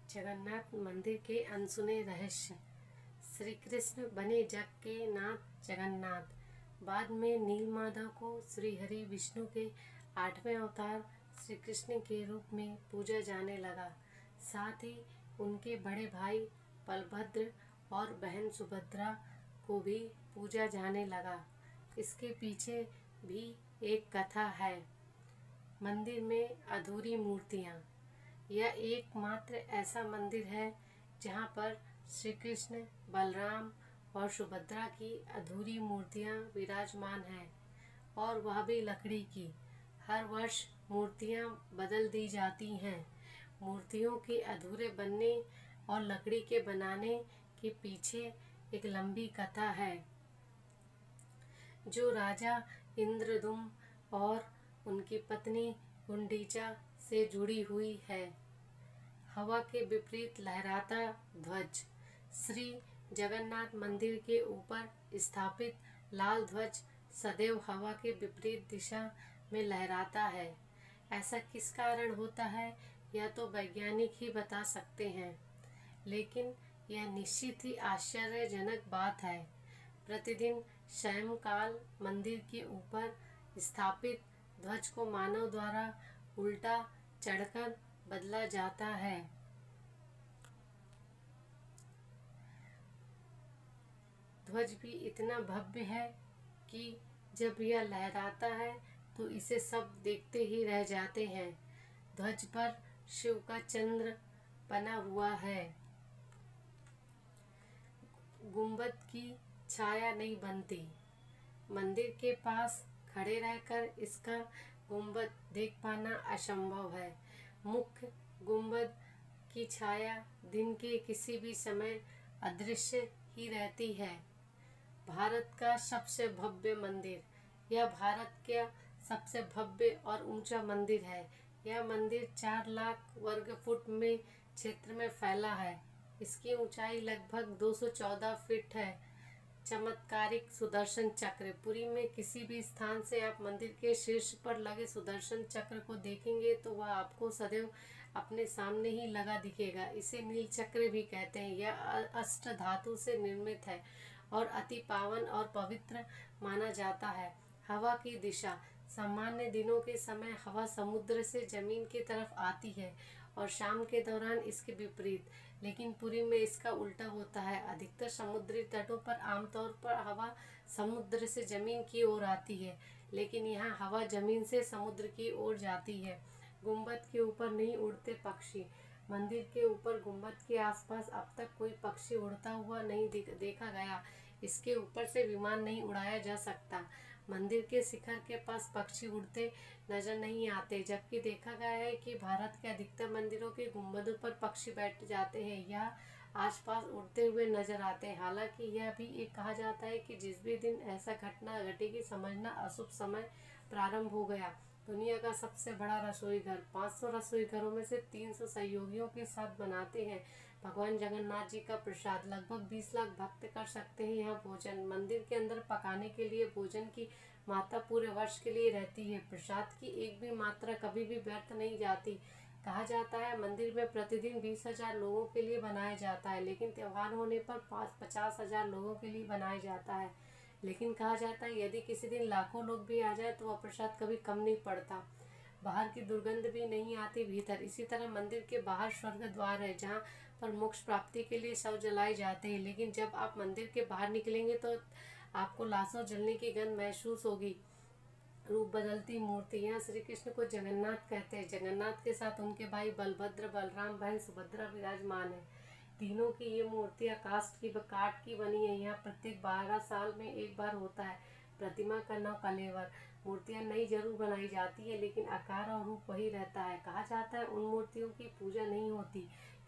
जगन्नाथ मंदिर के अनसुने रहस्य। श्री कृष्ण बने जग के नाथ जगन्नाथ। बाद में नीलमाधव को श्री हरि विष्णु के 8वें अवतार श्री कृष्ण के रूप में पूजा जाने लगा। साथ ही उनके बड़े भाई बलभद्र और बहन सुभद्रा को भी पूजा जाने लगा। इसके पीछे भी एक कथा है। मंदिर में अधूरी मूर्तियाँ। यह एकमात्र ऐसा मंदिर है जहाँ पर श्री कृष्ण, बलराम और सुभद्रा की अधूरी मूर्तियाँ विराजमान हैं, और वह भी लकड़ी की। हर वर्ष मूर्तियाँ बदल दी जाती हैं। मूर्तियों के अधूरे बनने और लकड़ी के बनाने के पीछे एक लंबी कथा है, जो राजा इंद्रदुम्न और उनकी पत्नी गुंडीचा से जुड़ी हुई है। हवा के विपरीत लहराता ध्वज। श्री जगन्नाथ मंदिर के ऊपर स्थापित लाल ध्वज सदैव हवा के विपरीत दिशा में लहराता है। ऐसा किस कारण होता है, यह तो वैज्ञानिक ही बता सकते हैं, लेकिन यह निश्चित ही आश्चर्यजनक बात है। प्रतिदिन सायंकाल मंदिर के ऊपर स्थापित ध्वज को मानव द्वारा उल्टा चढ़कर बदला जाता है। ध्वज भी इतना भव्य है कि जब यह लहराता है तो इसे सब देखते ही रह जाते हैं। ध्वज पर शिव का चंद्र बना हुआ है। गुंबद की छाया नहीं बनती। मंदिर के पास खड़े रहकर इसका गुंबद देख पाना असंभव है। मुख्य गुंबद की छाया दिन के किसी भी समय अदृश्य ही रहती है। भारत का सबसे भव्य मंदिर। यह भारत का सबसे भव्य और ऊंचा मंदिर है। यह मंदिर 4 लाख वर्ग फुट में क्षेत्र में फैला है। इसकी ऊंचाई लगभग 214 फीट है। चमत्कारिक सुदर्शन चक्र। पुरी में किसी भी स्थान से आप मंदिर के शीर्ष पर लगे सुदर्शन चक्र को देखेंगे तो वह आपको सदैव अपने सामने ही लगा दिखेगा। इसे नील चक्र भी कहते हैं। यह अष्ट धातु से निर्मित है और अति पावन और पवित्र माना जाता है। हवा की दिशा। सामान्य दिनों के समय हवा समुद्र से जमीन की तरफ आती है और शाम के दौरान इसके विपरीत, लेकिन पुरी में इसका उल्टा होता है। अधिकतर समुद्री तटों पर आमतौर पर हवा समुद्र से जमीन की ओर आती है, लेकिन यहाँ हवा जमीन से समुद्र की ओर जाती है। गुंबद के ऊपर नहीं उड़ते पक्षी। मंदिर के ऊपर गुंबद के आसपास अब तक कोई पक्षी उड़ता हुआ नहीं देखा गया। इसके ऊपर से विमान नहीं उड़ाया जा सकता। मंदिर के शिखर के पास पक्षी उड़ते नजर नहीं आते, जबकि देखा गया है कि भारत के अधिकतर मंदिरों के गुंबदों पर पक्षी बैठ जाते हैं या आसपास उड़ते हुए नजर आते हैं। हालांकि यह भी एक कहा जाता है कि जिस भी दिन ऐसा घटना घटेगी, समझना अशुभ समय प्रारंभ हो गया। दुनिया का सबसे बड़ा रसोई घर। 500 रसोई घरों में से 300 सहयोगियों के साथ बनाते हैं भगवान जगन्नाथ जी का प्रसाद। लगभग 20 लाख भक्त कर सकते हैं यहाँ भोजन। मंदिर के अंदर पकाने के लिए भोजन की मात्रा पूरे वर्ष के लिए रहती है। प्रसाद की एक भी मात्रा कभी भी व्यर्थ नहीं जाती। कहा जाता है मंदिर में प्रतिदिन 20,000 लोगों के लिए बनाया जाता है, लेकिन त्योहार होने पर 50,000 लोगों के लिए बनाया जाता है। लेकिन कहा जाता है यदि किसी दिन लाखों लोग भी आ जाए तो वह प्रसाद कभी कम नहीं पड़ता। बाहर की दुर्गंध भी नहीं आती भीतर। इसी तरह मंदिर के बाहर स्वर्ग द्वार है, जहाँ पर मोक्ष प्राप्ति के लिए शव जलाए जाते हैं, लेकिन जब आप मंदिर के बाहर निकलेंगे तो आपको लाशों जलने की गंध महसूस होगी। रूप बदलती मूर्ति। यहाँ श्री कृष्ण को जगन्नाथ कहते हैं। जगन्नाथ के साथ उनके भाई बलभद्र, बलराम, बहन सुभद्रा विराजमान है। तीनों की ये मूर्तियाँ काठ की बनी है। यहाँ प्रत्येक 12 साल में एक बार होता है। प्रतिमा का नाम कलेवर। मूर्तियाँ नई जरूर बनाई जाती है, लेकिन आकार और रूप वही रहता है। कहा जाता है उन मूर्तियों की पूजा नहीं होती,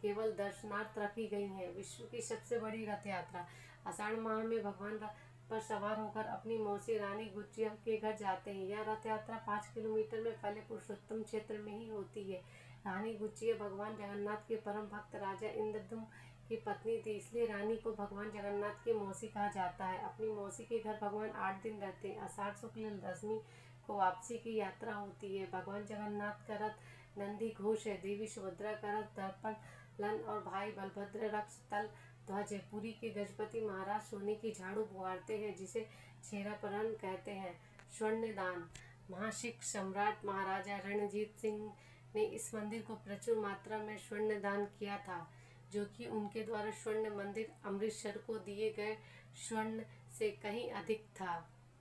केवल दर्शनार्थ रखी गई हैं। विश्व की सबसे बड़ी रथ यात्रा। आषाढ़ माह में भगवान रथ पर सवार होकर अपनी मौसी रानी गुज्जिया के घर जाते हैं। यह रथ यात्रा 5 किलोमीटर में फैले पुरुषोत्तम क्षेत्र में ही होती है। रानी गुज्जिया भगवान जगन्नाथ के परम भक्त राजा इंद्रदुम्न की पत्नी थी, इसलिए रानी को भगवान जगन्नाथ की मौसी कहा जाता है। अपनी मौसी के घर भगवान 8 दिन रहते हैं। आषाढ़ शुक्ल दशमी को वापसी की यात्रा होती है। भगवान जगन्नाथ का रथ नंदी घोष है। देवी सुभद्रा का रथ दर्पण लन और भाई बलभद्र रक्ष तल ध्वज है। पुरी के गजपति महाराज सोने की झाड़ू बुहारते हैं जिसे छेरापरन कहते हैं। स्वर्णदान। महासिख सम्राट महाराजा रणजीत सिंह ने इस मंदिर को प्रचुर मात्रा में स्वर्ण दान किया था, जो कि उनके द्वारा स्वर्ण मंदिर अमृतसर को दिए गए स्वर्ण से कहीं अधिक था।